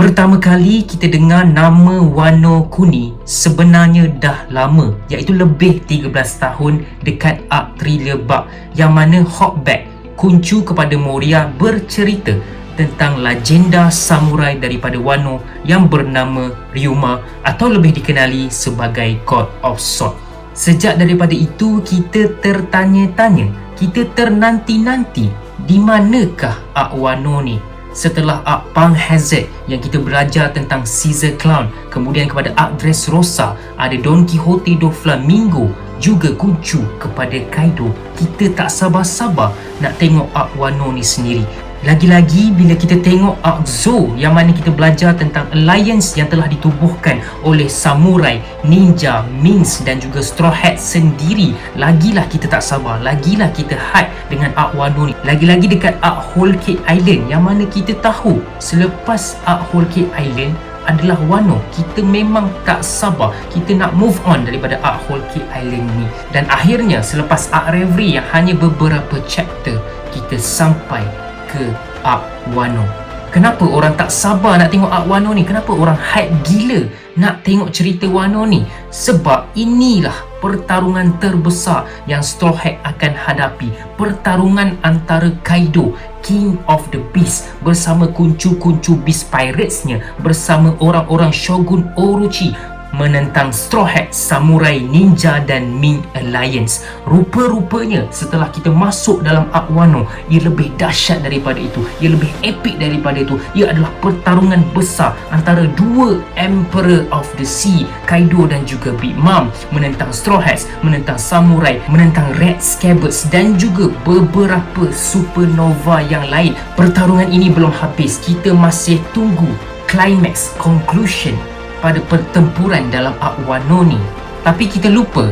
Pertama kali kita dengar nama Wano Kuni sebenarnya dah lama, iaitu lebih 13 tahun dekat arc thriller Bark, yang mana Hawkback, kuncu kepada Moria, bercerita tentang legenda samurai daripada Wano yang bernama Ryuma atau lebih dikenali sebagai God of Sword. Sejak daripada itu kita tertanya-tanya, kita ternanti-nanti di manakah arc Wano ni. Setelah arc Punk Hazard yang kita belajar tentang Caesar Clown, kemudian kepada arc Dressrosa ada Don Quixote do Flamingo, juga kuncu kepada Kaido, kita tak sabar-sabar nak tengok arc Wano ni sendiri. Lagi-lagi bila kita tengok arc Zou yang mana kita belajar tentang alliance yang telah ditubuhkan oleh samurai, ninja, minks dan juga Straw Hat sendiri, lagilah kita tak sabar, lagilah kita hype dengan arc Wano ni. Lagi-lagi dekat arc Whole Cake Island yang mana kita tahu selepas arc Whole Cake Island adalah Wano, kita memang tak sabar, kita nak move on daripada arc Whole Cake Island ni. Dan akhirnya selepas arc Reverie yang hanya beberapa chapter, kita sampai ke arc Wano. Kenapa orang tak sabar nak tengok arc Wano ni? Kenapa orang hype gila nak tengok cerita Wano ni? Sebab inilah pertarungan terbesar yang Straw Hat akan hadapi. Pertarungan antara Kaido, King of the Beast, bersama kuncu-kuncu Beast Pirates-nya, bersama orang-orang Shogun Orochi, menentang Straw Hat, Samurai, Ninja dan Ming Alliance. Rupa-rupanya setelah kita masuk dalam arc Wano, ia lebih dahsyat daripada itu, ia lebih epic daripada itu. Ia adalah pertarungan besar antara dua Emperor of the Sea, Kaido dan juga Big Mom, menentang Straw Hats, menentang Samurai, menentang Red Scabbards dan juga beberapa supernova yang lain. Pertarungan ini belum habis, kita masih tunggu climax, conclusion pada pertempuran dalam arc Wano ni. Tapi kita lupa,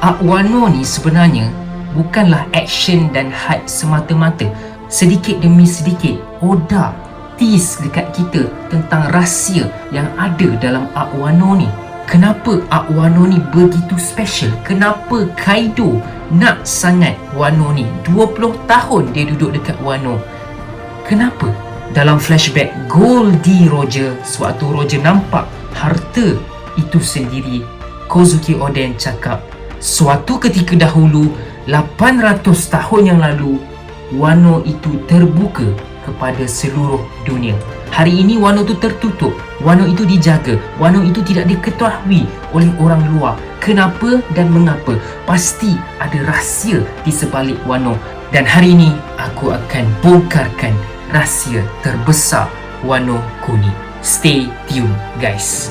arc Wano ni sebenarnya bukanlah action dan hype semata-mata. Sedikit demi sedikit Oda tease dekat kita tentang rahsia yang ada dalam arc Wano ni. Kenapa arc Wano ni begitu special? Kenapa Kaido nak sangat Wano ni? 20 tahun dia duduk dekat Wano. Kenapa? Dalam flashback Goldie Roger, sewaktu Roger nampak harta itu sendiri, Kozuki Oden cakap, suatu ketika dahulu 800 tahun yang lalu, Wano itu terbuka kepada seluruh dunia. Hari ini Wano itu tertutup, Wano itu dijaga, Wano itu tidak diketahui oleh orang luar. Kenapa dan mengapa? Pasti ada rahsia di sebalik Wano. Dan hari ini aku akan bongkarkan rahsia terbesar Wano Kuni. Stay tuned guys.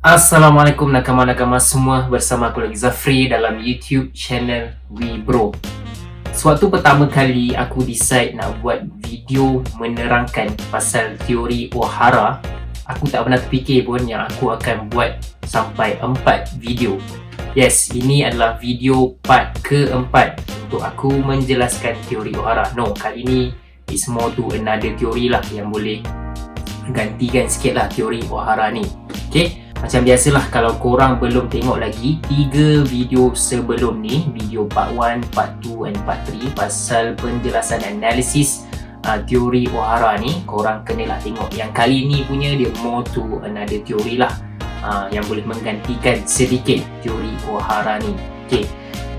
Assalamualaikum nakama-nakama semua, bersama aku lagi Zafri dalam YouTube channel WeBro. Suatu pertama kali aku decide nak buat video menerangkan pasal teori Ohara, aku tak pernah terfikir pun yang aku akan buat sampai 4 video. Yes, ini adalah video part keempat untuk aku menjelaskan teori Ohara. No, kali ni it's more to another teori lah yang boleh gantikan sikit lah teori Ohara ni. Okay, macam biasalah kalau korang belum tengok lagi 3 video sebelum ni, video part 1, part 2 and part 3 pasal penjelasan analisis teori Ohara ni, korang kenalah tengok. Yang kali ni punya dia more to another teori lah, yang boleh menggantikan sedikit teori Ohara ni. Okay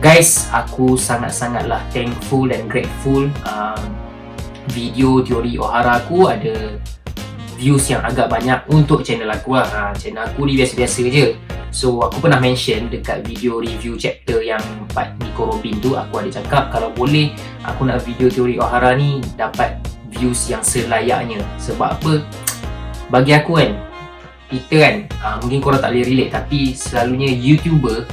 guys, aku sangat-sangatlah thankful dan grateful. Video teori Ohara aku ada views yang agak banyak untuk channel aku lah. Channel aku ni biasa-biasa je. So aku pernah mention dekat video review chapter yang part Nico Robin tu, aku ada cakap kalau boleh aku nak video teori Ohara ni dapat views yang selayaknya. Sebab apa? Bagi aku kan, kita kan, mungkin korang tak boleh relate, tapi selalunya YouTuber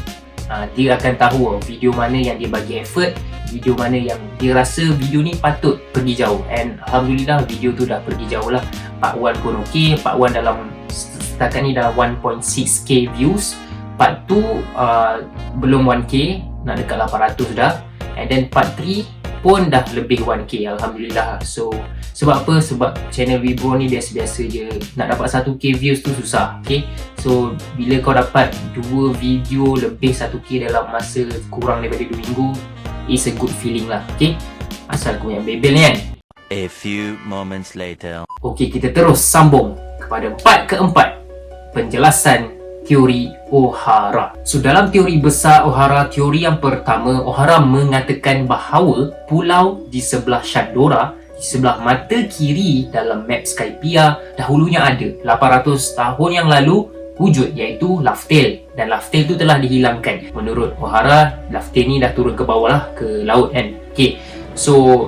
dia akan tahu video mana yang dia bagi effort, video mana yang dia rasa video ni patut pergi jauh. And Alhamdulillah video tu dah pergi jauh lah. Part 1 pun ok, part 1 dalam setakat ni dah 1.6k views, part 2 belum 1k, nak dekat 800 dah, and then part 3 pun dah lebih 1k, Alhamdulillah. So sebab apa? Sebab channel WeBro ni biasa-biasa je, nak dapat 1k views tu susah. Okay, so bila kau dapat 2 video lebih 1k dalam masa kurang daripada 2 minggu, It's a good feeling lah. Okay, asal aku punya bebel ni kan. A few moments later. Okey, kita terus sambung kepada part keempat, penjelasan teori O'Hara. So, dalam teori besar O'Hara, teori yang pertama, O'Hara mengatakan bahawa pulau di sebelah Shandora, di sebelah mata kiri dalam map Skypia, dahulunya ada 800 tahun yang lalu wujud, iaitu Laftel, dan Laftel tu telah dihilangkan. Menurut O'Hara, Laftel ni dah turun ke bawah lah, ke laut kan. Okey, so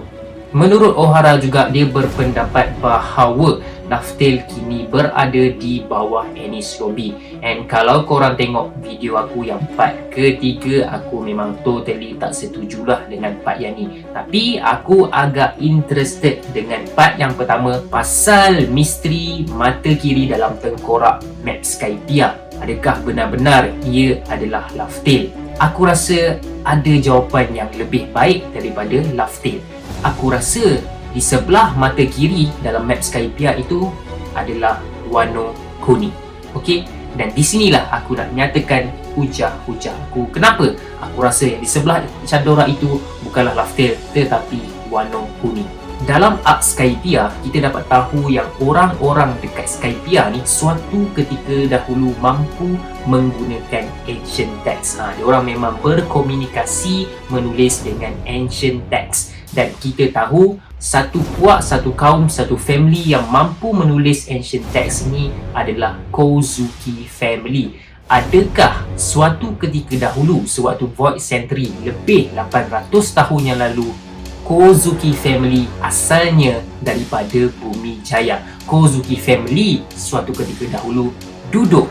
menurut O'Hara juga, dia berpendapat bahawa Laftel kini berada di bawah Enies Lobby. And kalau korang tengok video aku yang part ketiga, aku memang totally tak setujulah dengan part yang ni. Tapi aku agak interested dengan part yang pertama, pasal misteri mata kiri dalam tengkorak map Skypia. Adakah benar-benar ia adalah Laftel? Aku rasa ada jawapan yang lebih baik daripada Laftel. Aku rasa di sebelah mata kiri dalam map Skypia itu adalah Wano Kuni. Okey, dan di sinilah aku nak nyatakan hujah-hujah aku. Kenapa aku rasa yang di sebelah Shandora itu bukanlah Laftel tetapi Wano Kuni. Dalam arc Skypia, kita dapat tahu yang orang-orang dekat Skypia ni suatu ketika dahulu mampu menggunakan ancient text. Diorang memang berkomunikasi menulis dengan ancient text. Dan kita tahu satu puak, satu kaum, satu family yang mampu menulis ancient text ni adalah Kozuki family. Adakah suatu ketika dahulu, sewaktu Void Century lebih 800 tahun yang lalu, Kozuki family asalnya daripada Bumi Jaya? Kozuki family suatu ketika dahulu duduk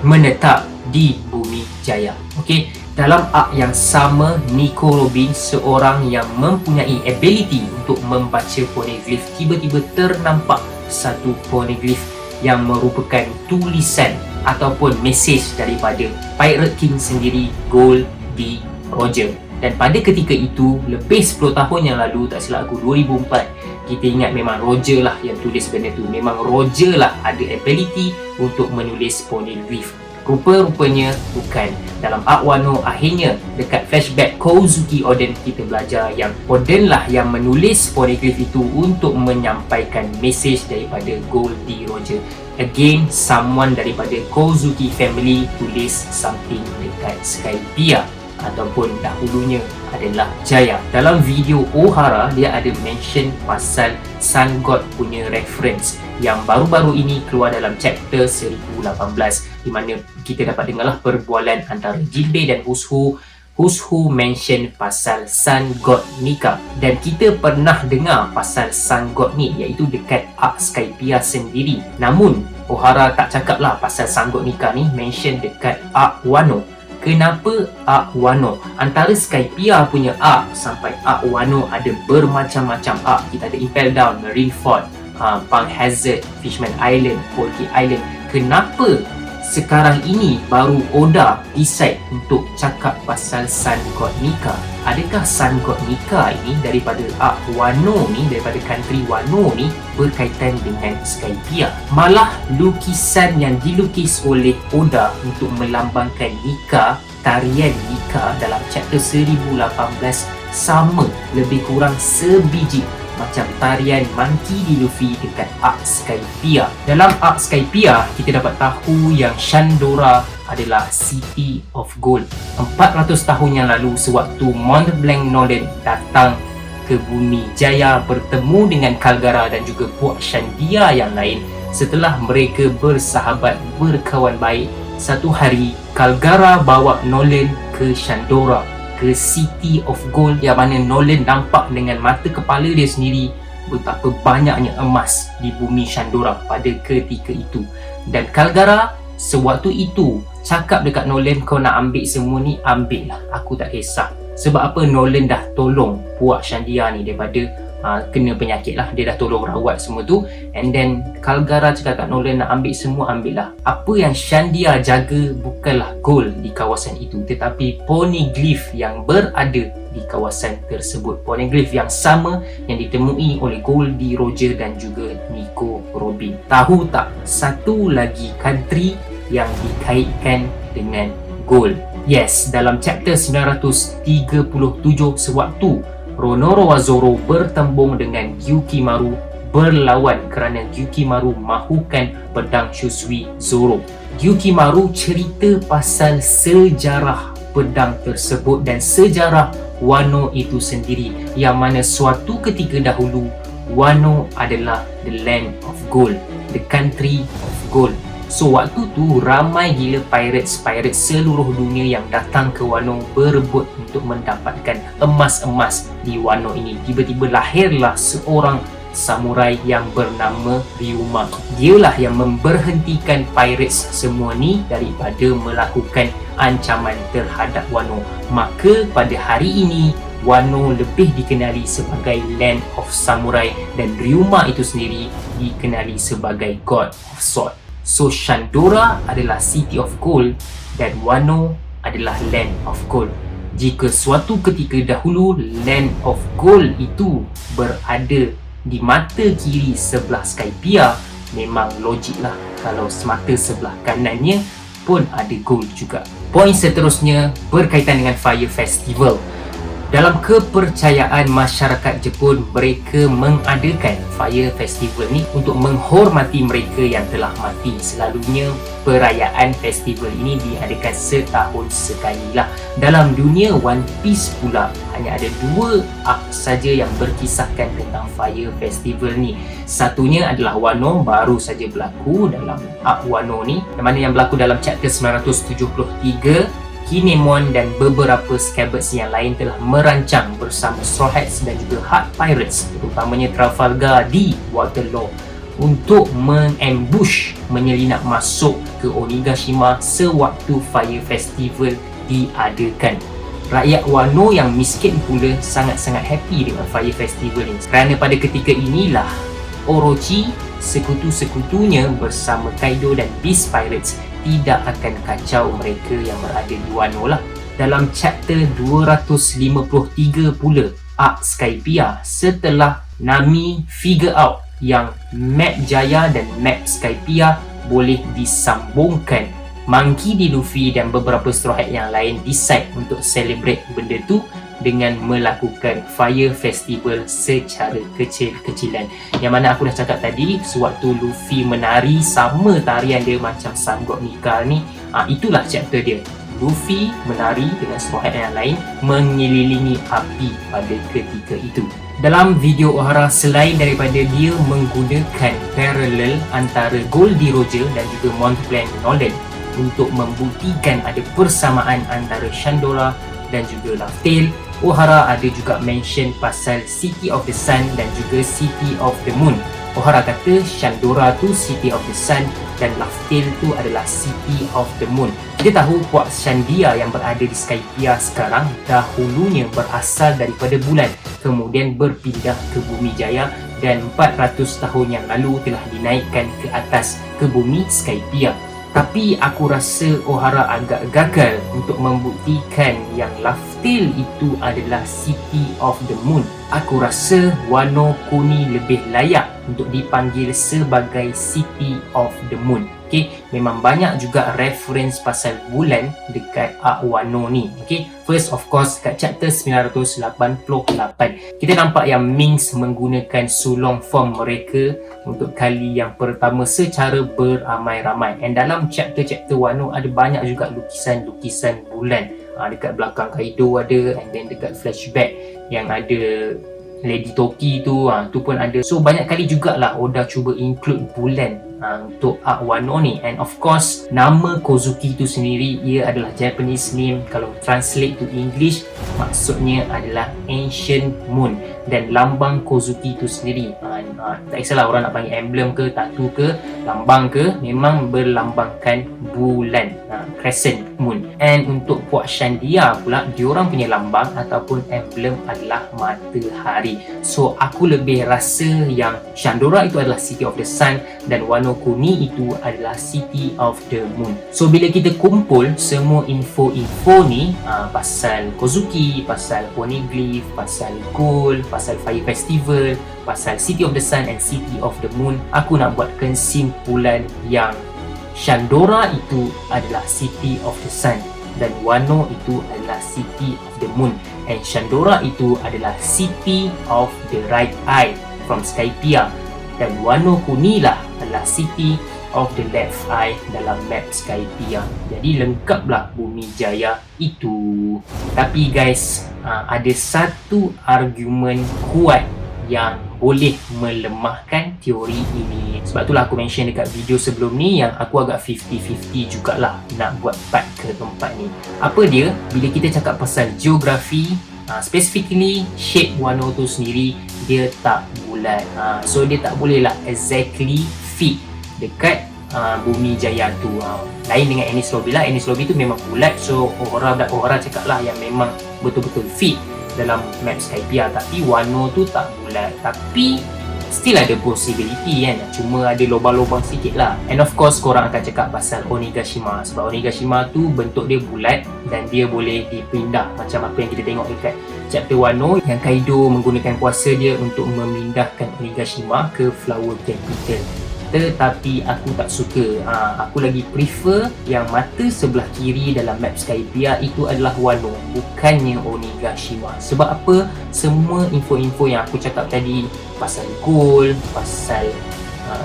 menetap di Bumi Jaya. Okey, dalam arc yang sama, Nico Robin, seorang yang mempunyai ability untuk membaca poneglyph, tiba-tiba ternampak satu poneglyph yang merupakan tulisan ataupun mesej daripada Pirate King sendiri, Gold D. Roger. Dan pada ketika itu, lebih 10 tahun yang lalu, tak silap aku 2004, kita ingat memang Roger lah yang tulis benda tu. Memang Roger lah ada ability untuk menulis poneglyph. Rupa-rupanya bukan. Dalam arc Wano, akhirnya dekat flashback Kozuki Oden, kita belajar yang Oden lah yang menulis poneglyph itu untuk menyampaikan mesej daripada Gold D. Roger. Again, someone daripada Kozuki family tulis something dekat Skypia ataupun dahulunya adalah Jaya. Dalam video O'Hara, dia ada mention pasal Sun God punya reference yang baru-baru ini keluar dalam chapter 1018, di mana kita dapat dengarlah perbualan antara Jinbei dan Wushu. Wushu mention pasal Sun God Nika, dan kita pernah dengar pasal Sun God ni iaitu dekat arc Skypia sendiri. Namun O'Hara tak cakap lah pasal Sun God Nika ni, mention dekat arc Wano. Kenapa arc Wano? Antara Skypia punya arc sampai arc Wano ada bermacam-macam arc. Kita ada Impel Down, Marineford, Punk Hazard, Fishman Island, Polkey Island. Kenapa sekarang ini baru Oda decide untuk cakap pasal Sun God Nika? Adakah Sun God Nika ini daripada arc Wano ni, daripada country Wano ni, berkaitan dengan Skypia? Malah lukisan yang dilukis oleh Oda untuk melambangkan Nika, tarian Nika dalam chapter 1018 sama lebih kurang sebiji macam tarian Monkey D. Luffy dekat arc Skypia. Dalam arc Skypia, kita dapat tahu yang Shandora adalah City of Gold. 400 tahun yang lalu, sewaktu Mont Blanc Nolan datang ke Bumi Jaya bertemu dengan Kalgara dan juga puak Shandia yang lain, setelah mereka bersahabat, berkawan baik, satu hari Kalgara bawa Nolan ke Shandora, ke City of Gold, yang mana Nolan nampak dengan mata kepala dia sendiri betapa banyaknya emas di bumi Shandora pada ketika itu. Dan Kalgara sewaktu itu cakap dekat Nolan, kau nak ambil semua ni, ambil lah, aku tak kisah. Sebab apa? Nolan dah tolong puak Shandia ni daripada kena penyakit lah, dia dah tolong rawat semua tu. And then Kalgara cakap kat Nolan, nak ambil semua, ambil lah. Apa yang Shandia jaga bukanlah gold di kawasan itu, tetapi poneglyph yang berada di kawasan tersebut. Poneglyph yang sama yang ditemui oleh Gold D. Roger dan juga Nico Robin. Tahu tak, satu lagi country yang dikaitkan dengan gold, Yes, dalam chapter 937 sewaktu Ronoro Zoro bertembung dengan Gyukimaru berlawan kerana Gyukimaru mahukan pedang Shusui Zoro. Gyukimaru cerita pasal sejarah pedang tersebut dan sejarah Wano itu sendiri, yang mana suatu ketika dahulu Wano adalah the land of gold, the country of gold. So waktu tu ramai gila pirates seluruh dunia yang datang ke Wano berebut untuk mendapatkan emas-emas di Wano ini. Tiba-tiba lahirlah seorang samurai yang bernama Ryuma. Dialah yang memberhentikan pirates semua ni daripada melakukan ancaman terhadap Wano. Maka pada hari ini Wano lebih dikenali sebagai Land of Samurai dan Ryuma itu sendiri dikenali sebagai God of Sword. So Shandora adalah City of Gold dan Wano adalah Land of Gold. Jika suatu ketika dahulu Land of Gold itu berada di mata kiri sebelah Skypiea, memang logiklah kalau semata sebelah kanannya pun ada gold juga. Poin seterusnya berkaitan dengan Fire Festival. Dalam kepercayaan masyarakat Jepun, mereka mengadakan Fire Festival ni untuk menghormati mereka yang telah mati. Selalunya perayaan festival ini diadakan setahun sekali lah. Dalam dunia One Piece pula, hanya ada 2 arc saja yang berkisahkan tentang Fire Festival ni. Satunya adalah Wano, baru saja berlaku dalam arc Wano ni, yang mana yang berlaku dalam chapter 973. Kinemon dan beberapa Scabbards yang lain telah merancang bersama Straw Hats dan juga Hard Pirates, terutamanya Trafalgar di Waterloo, untuk mengambush, menyelinap masuk ke Onigashima sewaktu Fire Festival diadakan. Rakyat Wano yang miskin pula sangat-sangat happy dengan Fire Festival ini, kerana pada ketika inilah Orochi, sekutu-sekutunya bersama Kaido dan Beast Pirates tidak akan kacau mereka yang berada di Wano lah. Dalam chapter 253 pula, arc Skypiea, setelah Nami figure out yang map Jaya dan map Skypiea boleh disambungkan, Monkey D. Luffy dan beberapa Straw Hat yang lain decide untuk celebrate benda tu dengan melakukan Fire Festival secara kecil-kecilan. Yang mana aku dah cakap tadi, sewaktu Luffy menari sama tarian dia macam Sanggok Nikah ni, itulah chapter dia. Luffy menari dengan Straw Hat yang lain mengelilingi api pada ketika itu. Dalam video Ohara, selain daripada dia menggunakan parallel antara Goldie Roger dan juga Montclair Nolan untuk membuktikan ada persamaan antara Shandora dan juga Laugh Tale, Ohara ada juga mention pasal City of the Sun dan juga City of the Moon. Ohara kata Shandora tu City of the Sun dan Laugh Tale tu adalah City of the Moon. Kita tahu Puak Shandia yang berada di Skypiea sekarang dahulunya berasal daripada bulan, kemudian berpindah ke Bumi Jaya dan 400 tahun yang lalu telah dinaikkan ke atas ke bumi Skypiea. Tapi aku rasa Ohara agak gagal untuk membuktikan yang Laugh Tale itu adalah City of the Moon. Aku rasa Wano Kuni lebih layak untuk dipanggil sebagai City of the Moon. Okay, memang banyak juga reference pasal bulan dekat arc Wano ni. Okay, first of course kat chapter 988 kita nampak yang Minx menggunakan sulong form mereka untuk kali yang pertama secara beramai-ramai. And dalam chapter-chapter Wano ada banyak juga lukisan-lukisan bulan. Dekat belakang Kaido ada, and then dekat flashback yang ada Lady Toki tu, tu pun ada. So banyak kali jugalah Oda cuba include bulan untuk arc Wano ni. And of course nama Kozuki tu sendiri, ia adalah Japanese name. Kalau translate to English maksudnya adalah Ancient Moon. Dan lambang Kozuki tu sendiri, tak kisahlah orang nak panggil emblem ke, tatu ke, lambang ke, memang berlambangkan bulan, crescent moon. And untuk Puak Shandia pula, diorang punya lambang ataupun emblem adalah matahari. So aku lebih rasa yang Shandora itu adalah City of the Sun dan Wano Kuni itu adalah City of the Moon. So bila kita kumpul semua info-info ni, pasal Kozuki, pasal Poneglyph, pasal Gold, pasal Fire Festival, pasal City of the Sun and City of the Moon, aku nak buat kesimpulan yang Shandora itu adalah City of the Sun dan Wano itu adalah City of the Moon, and Shandora itu adalah City of the Right Eye from Skypiea, dan Wano Kuni lah adalah City of the Left Eye dalam map Skypiea. Jadi lengkaplah Bumi Jaya itu. Tapi guys, ada satu argumen kuat yang boleh melemahkan teori ini. Sebab itulah aku mention dekat video sebelum ni yang aku agak 50-50 jugalah nak buat part keempat ni. Apa dia? Bila kita cakap pasal geografi, specifically shape Wano tu sendiri, dia tak bulat. So dia tak boleh lah exactly fit dekat Bumi Jaya tu. Lain dengan Enies Lobby lah. Enies Lobby tu memang bulat, so orang cakap lah yang memang betul-betul fit dalam map Skypiea. Tapi Wano tu tak bulat, tapi still ada possibility kan, cuma ada lubang-lubang sikit lah. And of course korang akan cakap pasal Onigashima, sebab Onigashima tu bentuk dia bulat dan dia boleh dipindah macam apa yang kita tengok dekat chapter Wano, yang Kaido menggunakan kuasa dia untuk memindahkan Onigashima ke Flower Capital. Tetapi aku tak suka. Aku lagi prefer yang mata sebelah kiri dalam map Skypiea itu adalah Wano, bukannya Onigashima. Sebab apa? Semua info-info yang aku cakap tadi, pasal Gold, pasal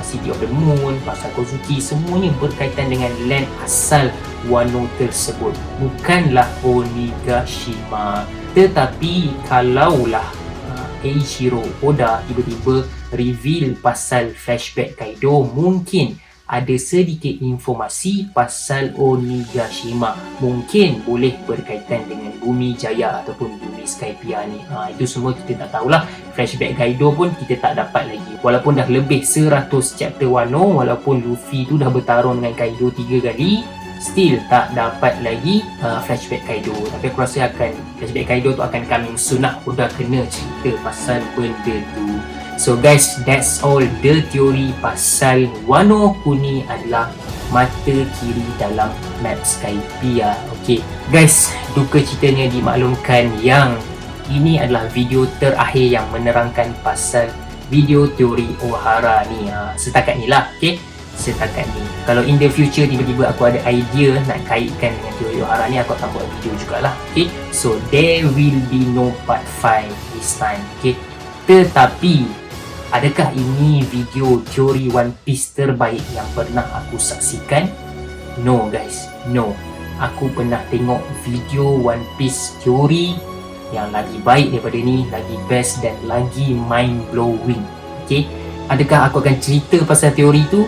City of the Moon, pasal Kozuki, semuanya berkaitan dengan land asal Wano tersebut, bukanlah Onigashima. Tetapi kalaulah Eiichiro Oda tiba-tiba reveal pasal flashback Kaido, mungkin ada sedikit informasi pasal Onigashima, mungkin boleh berkaitan dengan Bumi Jaya ataupun Bumi Skypiea ni. Itu semua kita tak tahulah. Flashback Kaido pun kita tak dapat lagi, walaupun dah lebih 100 chapter Wano, walaupun Luffy tu dah bertarung dengan Kaido 3 kali, still tak dapat lagi flashback Kaido. Tapi aku rasa flashback Kaido tu akan coming soon lah. Udah kena cerita pasal benda tu. So guys, that's all the teori pasal Wano Kuni adalah mata kiri dalam map Skypiea. Okay guys, duka citanya dimaklumkan yang ini adalah video terakhir yang menerangkan pasal video teori Ohara ni. Setakat ni lah, okay? Setakat ni. Kalau in the future tiba-tiba aku ada idea nak kaitkan dengan teori Ohara ni, aku akan buat video jugalah. Okay, so there will be no part 5 this time. Okay, tetapi adakah ini video teori One Piece terbaik yang pernah aku saksikan? No guys, no. Aku pernah tengok video One Piece teori yang lagi baik daripada ni, lagi best dan lagi mind blowing. Okay, adakah aku akan cerita pasal teori tu?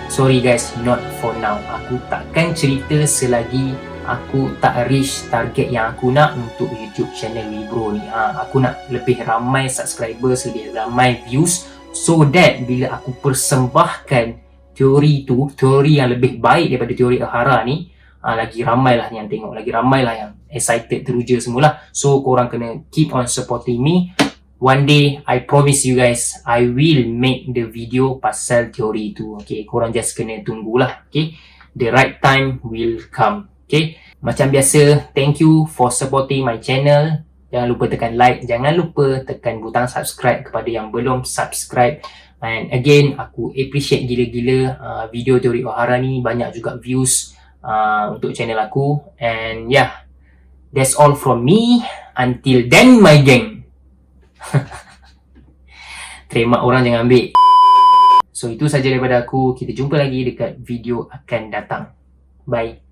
Sorry guys, not for now. Aku takkan cerita selagi aku tak reach target yang aku nak untuk YouTube channel Libro ni. Aku nak lebih ramai subscribers, lebih ramai views, so that bila aku persembahkan teori tu, teori yang lebih baik daripada teori Ohara ni, lagi ramai lah yang tengok, lagi ramai lah yang excited, teruja semualah. So korang kena keep on supporting me. One day, I promise you guys, I will make the video pasal teori tu. Okay, korang just kena tunggulah. Okay, the right time will come. Okay, macam biasa, thank you for supporting my channel. Jangan lupa tekan like, jangan lupa tekan butang subscribe kepada yang belum subscribe. And again, aku appreciate gila-gila video teori Ohara ni banyak juga views untuk channel aku. And yeah, that's all from me. Until then, my gang. Terima orang jangan ambil. So itu saja daripada aku. Kita jumpa lagi dekat video akan datang. Bye.